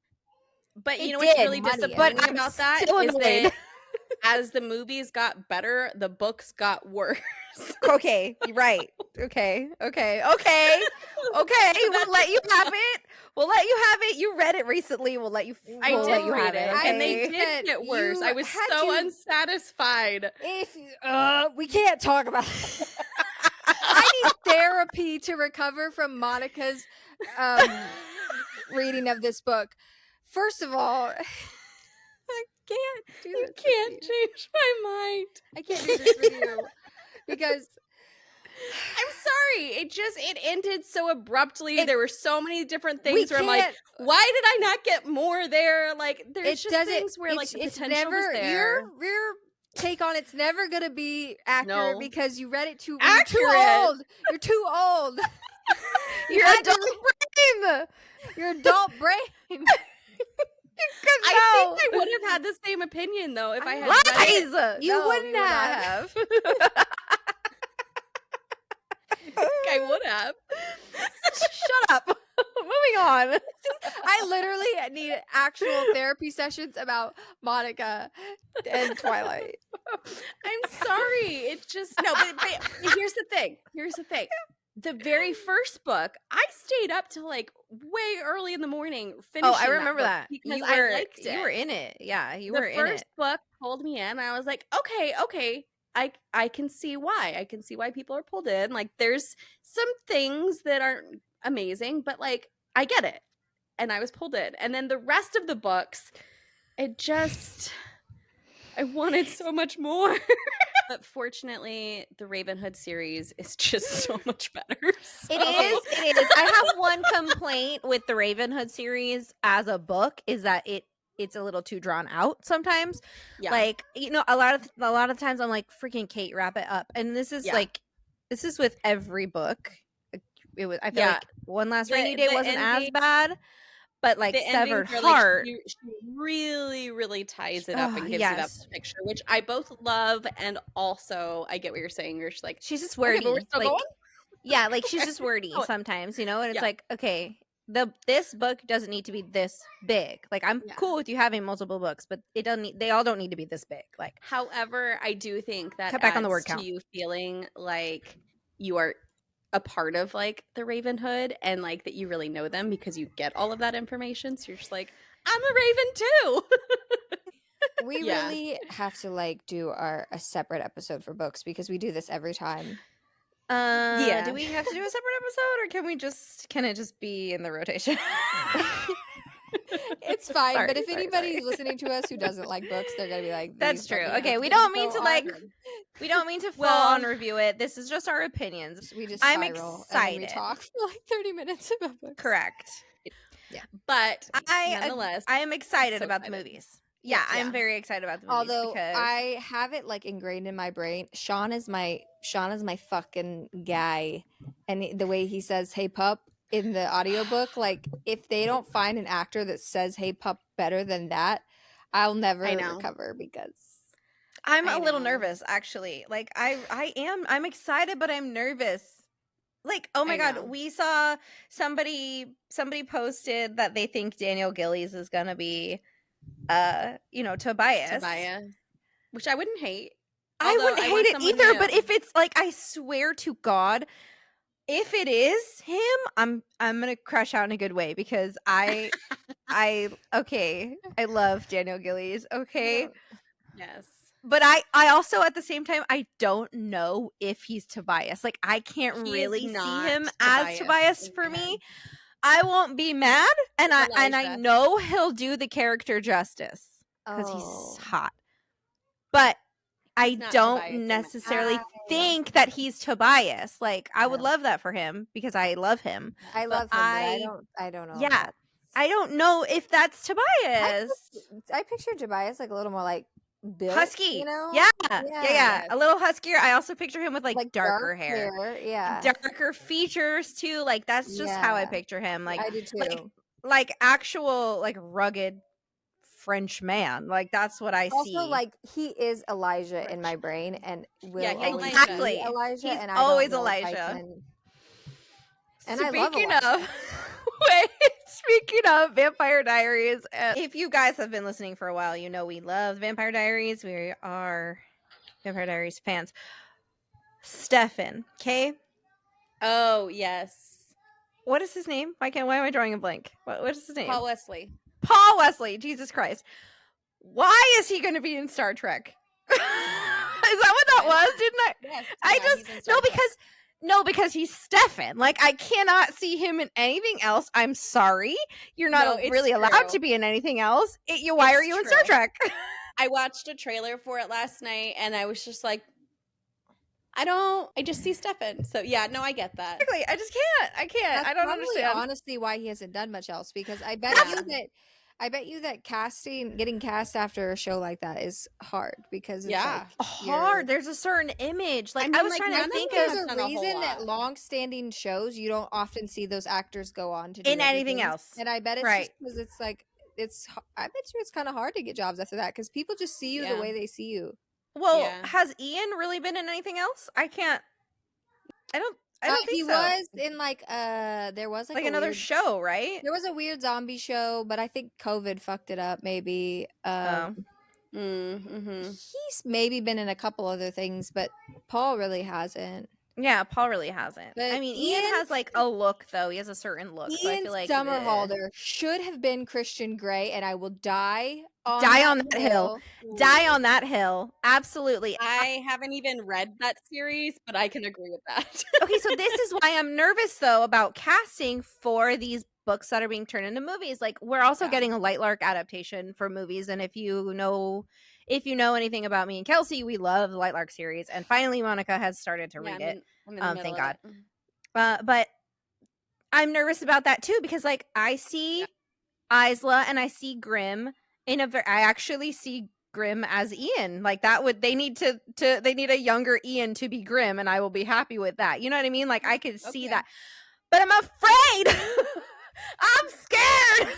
But you It know what's did, really money, disappointing I'm about that still is annoyed. that as the movies got better, the books got worse. Okay, you're right. Okay. We'll let you have it. We'll let you have it. You read it recently. We'll let you. I we'll let did you read have it, Okay. and they think did that get worse. you I was had so to- unsatisfied. If we can't talk about it. I need therapy to recover from Monica's reading of this book. First of all, I can't do You this. can't change my mind. I can't do this with you because I'm sorry. It ended so abruptly. It- There were so many different we things where I'm like, can't. why did I not get more there? Like, there's It just doesn't. things where like the It's potential never was there. your take on it's never gonna be accurate No. because you read it too. Accurate. You're too old. You're too old. Your had adult to- brain. Your adult brain. I think I would have had the same opinion though if I had read it. Lies. You No, wouldn't we would not have. I think I would have. Shut up. Moving on. I literally need actual therapy sessions about Monica and Twilight. I'm sorry. It just no, but here's the thing. The very first book, I stayed up till like way early in the morning finishing. Oh, I remember that. because You I were liked it. You were in it. Yeah, you The were in first it. book pulled me in, and I was like, okay, I can see why. I can see why people are pulled in. Like, there's some things that aren't amazing, but like I get it, and I was pulled in. And then the rest of the books, I wanted so much more. But fortunately, the Ravenhood series is just so much better. So. It is. I have one complaint with the Ravenhood series as a book is that it's a little too drawn out sometimes. Yeah. Like, you know, a lot of times I'm like, freaking Kate, wrap it up. And this is this is with every book. It was. I feel like One Last Rainy Day wasn't as bad, but like Severed Heart. She really, really ties it up and gives yes. you that full picture, which I both love, and also I get what you're saying. You're just like, She's just okay, wordy. but we're still like, going? yeah, like she's just wordy sometimes, you know, and it's like, okay, this book doesn't need to be this big. Like, I'm cool with you having multiple books, but they all don't need to be this big. Like, however, I do think that cut back on the word adds count. to you feeling like you are a part of like the Ravenhood, and like that you really know them because you get all of that information. So you're just like, I'm a Raven too. We really have to like do a separate episode for books because we do this every time. Do we have to do a separate episode, or can it just be in the rotation? It's fine, Sorry, but if sorry, anybody's listening to us who doesn't like books, they're gonna be like, That's "These true. fucking Okay, we assholes don't mean go to like on." we don't mean to full Well, on review it. This is just our opinions. We just I'm spiral and then we excited. talk for like 30 minutes about books. Correct. but I nonetheless, am excited so about the excited. movies. Yeah, I'm very excited about the movies. Although because I have it like ingrained in my brain. Sean is my fucking guy, and the way he says "Hey pup" in the audiobook, like if they don't find an actor that says "Hey pup" better than that, I'll never recover because I'm I a little know. nervous actually. Like I'm excited, but I'm nervous. Like, oh my I god, know. we saw somebody posted that they think Daniel Gillies is gonna be Tobias. Which I wouldn't hate. I Although wouldn't I hate want it someone either, new. but if it's like, I swear to God, if it is him, I'm gonna crush out in a good way because I love Daniel Gillies, okay? Yes. But I also at the same time I don't know if he's Tobias. Like, I can't He is really see not him as Tobias in for my me. head. I won't be mad, and I Elijah. know he'll do the character justice because he's hot. But I not don't Tobias in my- necessarily think that he's Tobias. Like, I would love that for him because I love him. I love him. But I don't know. Yeah, I don't know if that's Tobias. I picture Tobias like a little more like built, Husky, you know? Yeah, a little huskier. I also picture him with like darker dark hair, yeah, darker features too. Like, that's just how I picture him. Like, I do too. like like actual like rugged French man. Like that's what I Also, see. like he is Elijah in French. my brain, and will Yeah, he's always Elijah. be Exactly. Elijah. He's and I always don't know if I Elijah. can. And I love Speaking Elijah. of, wait, speaking of Vampire Diaries, if you guys have been listening for a while, you know we love Vampire Diaries. We are Vampire Diaries fans. Stefan, okay? Oh, yes. What is his name? Why am I drawing a blank? What is his name? Paul Wesley. Paul Wesley. Jesus Christ. Why is he going to be in Star Trek? Is that what that Why was? not? Didn't I? Yes. I yeah, just he's in Star Trek. because he's Stefan. Like I cannot see him in anything else. I'm sorry. You're not No, it's really allowed true. to be in anything else. Why are It's you in Star true. Trek? I watched a trailer for it last night, and I was just like, I just see Stefan. So yeah, no, I get that. Exactly. I just can't. I can't. That's I don't probably understand. honestly why he hasn't done much else, because I bet you that getting cast after a show like that is hard, because it's Yeah. like Hard. There's a certain image. Like I, mean, was like, trying none to of think them of there's a done a whole reason that lot. long-standing shows you don't often see those actors go on to do in anything everything. else. And I bet it's Right. just because it's like I bet you it's kind of hard to get jobs after that, because people just see you the Yeah. way they see you. Well, Yeah. has Ian really been in anything else? I can't. I don't think He so. was in like there was like a another weird, show, right? there was a weird zombie show, but I think COVID fucked it up maybe. Mm-hmm. He's maybe been in a couple other things, but Paul really hasn't. Yeah, Paul really hasn't. But I mean, Ian has like a look though. He has a certain look. So I Ian feel like Somerhalder should have been Christian Grey, and I will die on that hill. Die on that hill. Absolutely. I haven't even read that series, but I can agree with that. Okay, so this is why I'm nervous though about casting for these books that are being turned into movies. Like we're also Yeah. getting a Lightlark adaptation for movies, and if you know anything about me and Kelsie, we love the Lightlark series, and finally Monica has started to read it. I'm in the middle Thank of God. it. But I'm nervous about that too, because like I see Isla and I see Grimm I actually see Grimm as Ian. Like they need a younger Ian to be Grimm, and I will be happy with that. You know what I mean? Like I could see that. But I'm afraid. I'm scared.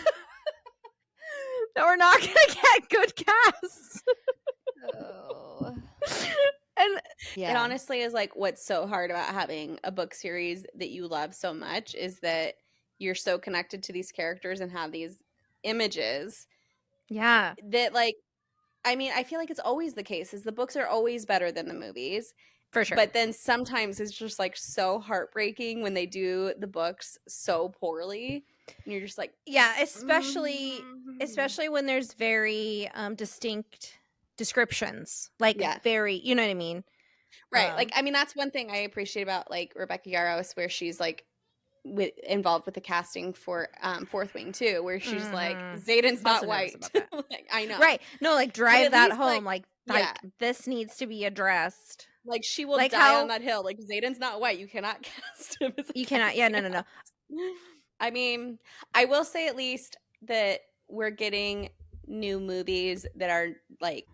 that we're not gonna get good casts. Oh. And It honestly is like what's so hard about having a book series that you love so much is that you're so connected to these characters and have these images. Yeah. That like, I mean, I feel like it's always the case is the books are always better than the movies. For sure. But then sometimes it's just like so heartbreaking when they do the books so poorly. And you're just like, yeah, especially when there's very distinct descriptions. Like very, you know what I mean? Right. Like, I mean, that's one thing I appreciate about like Rebecca Yarros, where she's like involved with the casting for Fourth Wing too, where she's like, Xaden's not white. Like, I know. Right. No, like drive that home. Like yeah. this needs to be addressed. Like she will like die on that hill. Like Xaden's not white. You cannot cast him as a You cannot. Yeah, no. I mean, I will say at least that we're getting new movies that are like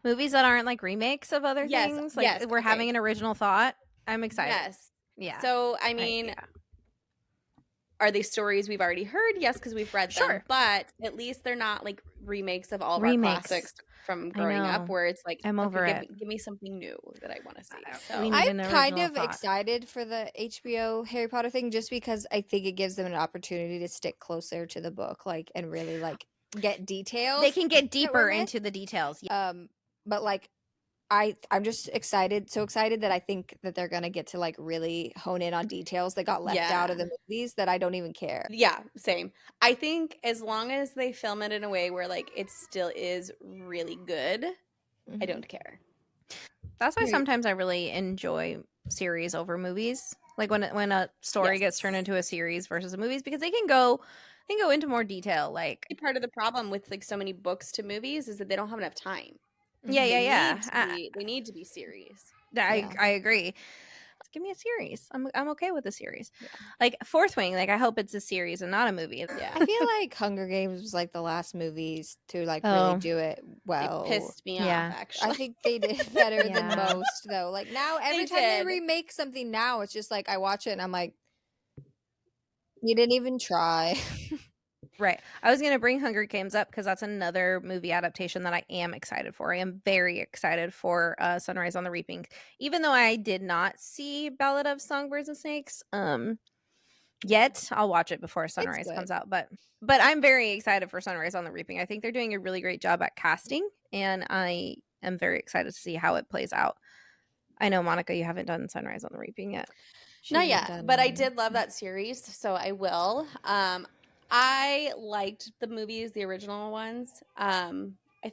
movies that aren't like remakes of other things. Like we're having an original thought. I'm excited. Yes. Yeah. So I mean, are they stories we've already heard? Yes, because we've read them. But at least they're not like remakes of all of our classics from growing up, where it's like I'm over it. Give me something new that I want to see. So I'm kind of excited for the HBO Harry Potter thing, just because I think it gives them an opportunity to stick closer to the book, like, and really like get details. They can get deeper into the details. But like I'm just so excited that I think that they're gonna get to like really hone in on details that got left out of the movies that I don't even care. Yeah, same. I think as long as they film it in a way where like it still is really good, I don't care. That's why sometimes I really enjoy series over movies. Like when a story gets turned into a series versus a movies, because they can go into more detail. Like part of the problem with like so many books to movies is that they don't have enough time. Yeah. They need to be series. I agree. Give me a series. I'm okay with a series. Like Fourth Wing, like I hope it's a series and not a movie. Yeah. I feel like Hunger Games was like the last movies to like really do it well. It pissed me off, actually. I think they did better than most though. Like now every time they remake something now, it's just like I watch it and I'm like, You didn't even try. Right. I was going to bring Hunger Games up because that's another movie adaptation that I am excited for. I am very excited for Sunrise on the Reaping. Even though I did not see Ballad of Songbirds and Snakes yet, I'll watch it before Sunrise good. comes out. But I'm very excited for Sunrise on the Reaping. I think they're doing a really great job at casting, and I am very excited to see how it plays out. I know, Monica, you haven't done Sunrise on the Reaping yet. Not yet, but I did love that series, so I will. I liked the movies, the original ones. I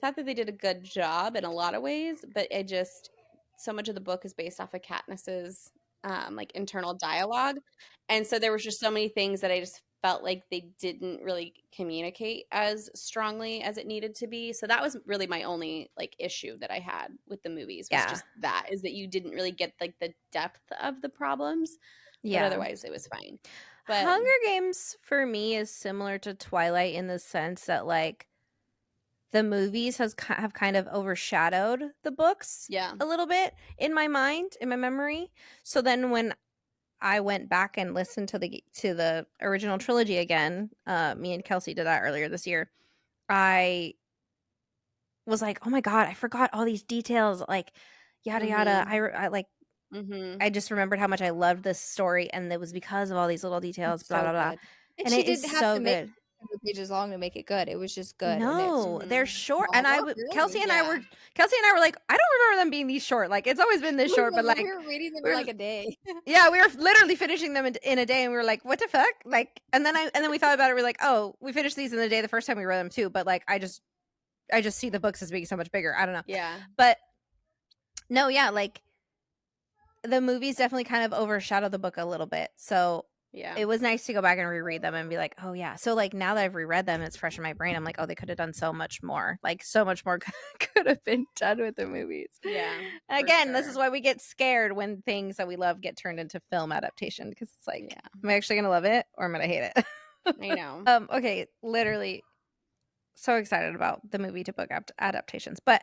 thought that they did a good job in a lot of ways, but it just so much of the book is based off of Katniss's like internal dialogue, and so there was just so many things that I just felt like they didn't really communicate as strongly as it needed to be. So that was really my only like issue that I had with the movies was just that is that you didn't really get like the depth of the problems. But otherwise it was fine. But Hunger Games for me is similar to Twilight in the sense that like the movies have kind of overshadowed the books a little bit in my mind, in my memory. So then when I went back and listened to the original trilogy again, me and Kelsie did that earlier this year, I was like, oh my God, I forgot all these details, like yada yada. I like I just remembered how much I loved this story, and it was because of all these little details, blah, blah, blah. And she didn't have to make 100 pages long to make it good. It was just good. No, they're short. And Kelsie and yeah. I were like, I don't remember them being these short. Like, it's always been this short, but like we were reading them in like a day. Yeah, we were literally finishing them in a day, and we were like, what the fuck? Like, and then we thought about it. We're like, oh, we finished these in a day the first time we read them too. But like, I just see the books as being so much bigger. I don't know. Yeah. But no, yeah, like the movies definitely kind of overshadow the book a little bit. So yeah, it was nice to go back and reread them and be like, oh yeah. So like now that I've reread them, it's fresh in my brain. I'm like, oh, they could have done so much more. Like so much more could have been done with the movies. Yeah. And again, this is why we get scared when things that we love get turned into film adaptation, because it's like, am I actually gonna love it or am I gonna hate it? I know. Okay, literally so excited about the movie to book adaptations. But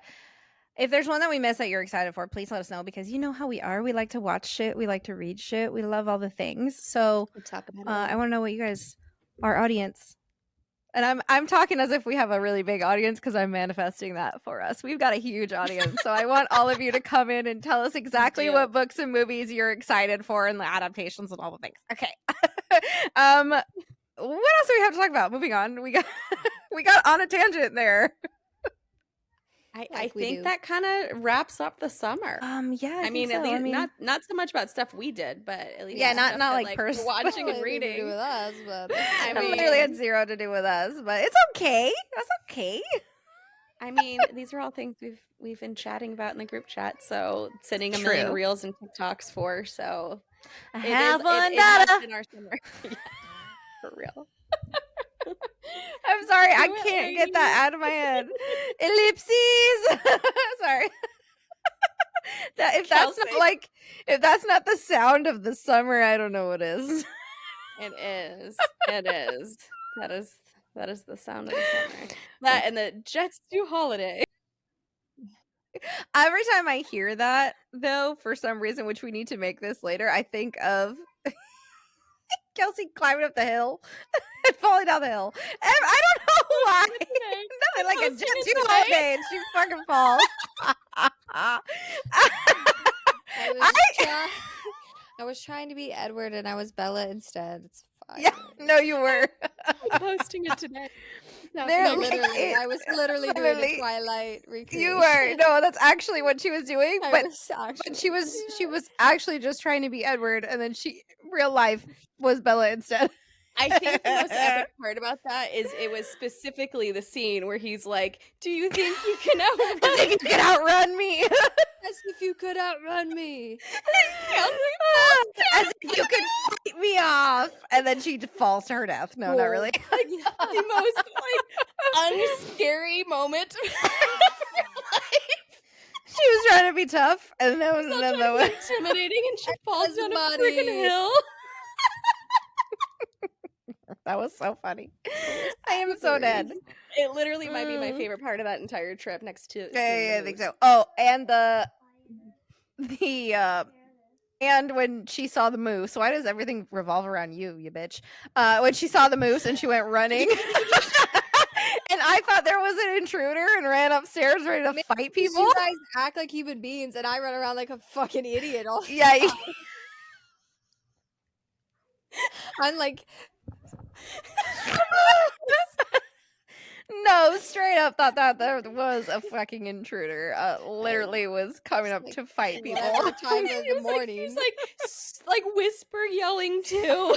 if there's one that we missed that you're excited for, please let us know, because you know how we are. We like to watch shit. We like to read shit. We love all the things. So I want to know what you guys, our audience, and I'm talking as if we have a really big audience because I'm manifesting that for us. We've got a huge audience. So I want all of you to come in and tell us exactly what books and movies you're excited for and the adaptations and all the things. Okay. What else do we have to talk about? Moving on. We got on a tangent there. I think that kind of wraps up the summer. Yeah. I mean, at least not so much about stuff we did, but at least not like personal watching and reading to do with us, but I mean, literally had zero to do with us, but it's okay. That's okay. I mean, these are all things we've been chatting about in the group chat. So sending a million reels and TikToks for. So have fun, it has been our summer. Yeah, for real. I'm sorry, I can't get that out of my head. Ellipses. Sorry. If that's not the sound of the summer, I don't know what is. It is. It is. That is the sound of the summer. That and the Jets do holiday. Every time I hear that, though, for some reason, which we need to make this later, I think of Kelsie climbing up the hill and falling down the hill. And I don't know why. Nothing like a jet too holiday and she fucking falls. I was trying to be Edward and I was Bella instead. It's fine. Yeah, no, you were. I'm posting it today. I was literally doing a Twilight recreation. You were. No, that's actually what she was doing. But she was actually just trying to be Edward, and then real life was Bella instead. I think the most epic part about that is it was specifically the scene where he's like, "Do you think you can outrun? As if you could outrun me? As if you could outrun me? As if you could fight me off?" And then she falls to her death. No, not really. Like the most unscary moment of her life. She was trying to be tough, and then was intimidating, and she falls down a freaking hill. That was so funny. I am so dead. It literally might be my favorite part of that entire trip, next to I think so. Oh, and the And when she saw the moose, why does everything revolve around you, you bitch? When she saw the moose and she went running. And I thought there was an intruder and ran upstairs ready to fight people. You guys act like human beings, and I run around like a fucking idiot all the Yeah. time. I'm like, no, straight up thought that there was a fucking intruder. Literally was coming up to fight people. whatever time of the morning. He was like whisper yelling too.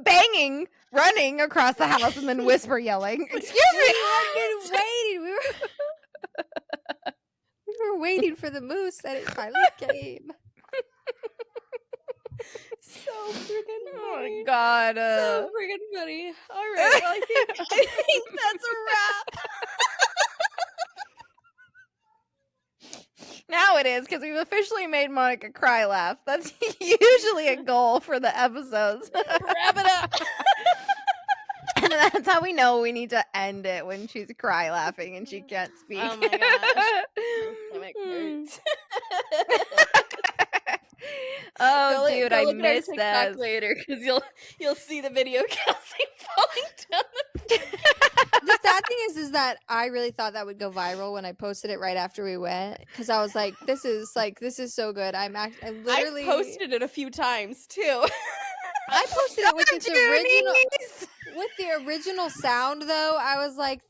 Banging, running across the house, and then whisper yelling. Excuse me. We had been waiting. We were waiting for the moose, and it finally came. So freaking Oh my funny. god. So freaking funny. All right, well, I think that's a wrap. Now it is, because we've officially made Monica cry laugh. That's usually a goal for the episodes. Wrap it up. And that's how we know we need to end it, when she's cry laughing and she can't speak. Oh my gosh. My stomach hurts. Oh, dude, I look at our missed TikTok this. later, because you'll see the video of Kelsie falling down The sad thing is that I really thought that would go viral when I posted it right after we went, because I was like, this is so good. I literally I've posted it a few times too. I posted it with its original. Goonies! With the original sound, though, I was like,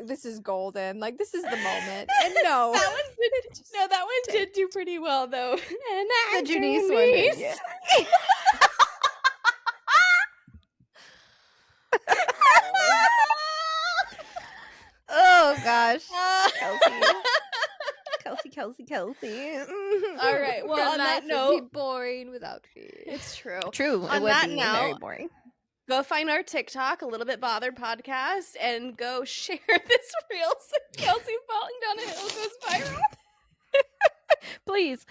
"This is golden. Like, this is the moment." And no, that one did do pretty well though. And The Janice one did, yeah. Oh gosh. Kelsie. All right. Well, Your on that life would note, be boring without me. it's true. True. It On would that be note, very boring. Go find our TikTok, A Little Bit Bothered Podcast, and go share this reel so Kelsie falling down a hill goes viral. Please,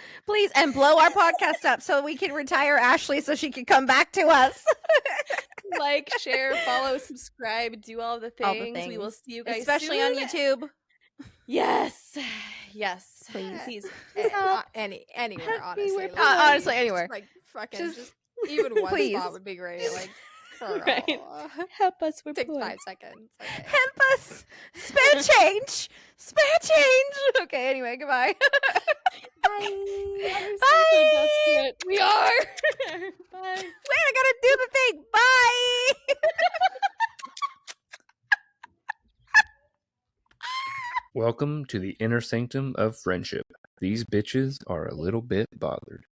and blow our podcast up so we can retire Ashley so she can come back to us. Like, share, follow, subscribe, do all the All the things. We will things. see you guys Especially on soon. YouTube. Yes. Please. Anywhere, Happy honestly. with Honestly, anywhere. Like, fucking, Just- just even one please. spot would be great. Like, girl. Right. Help us. We're Take poor. 5 seconds. Okay. Help us. Spare change. Okay, anyway, goodbye. Bye. Bye. Desperate. We are. Bye. Wait, I gotta do the thing. Bye. Welcome to the inner sanctum of friendship. These bitches are a little bit bothered.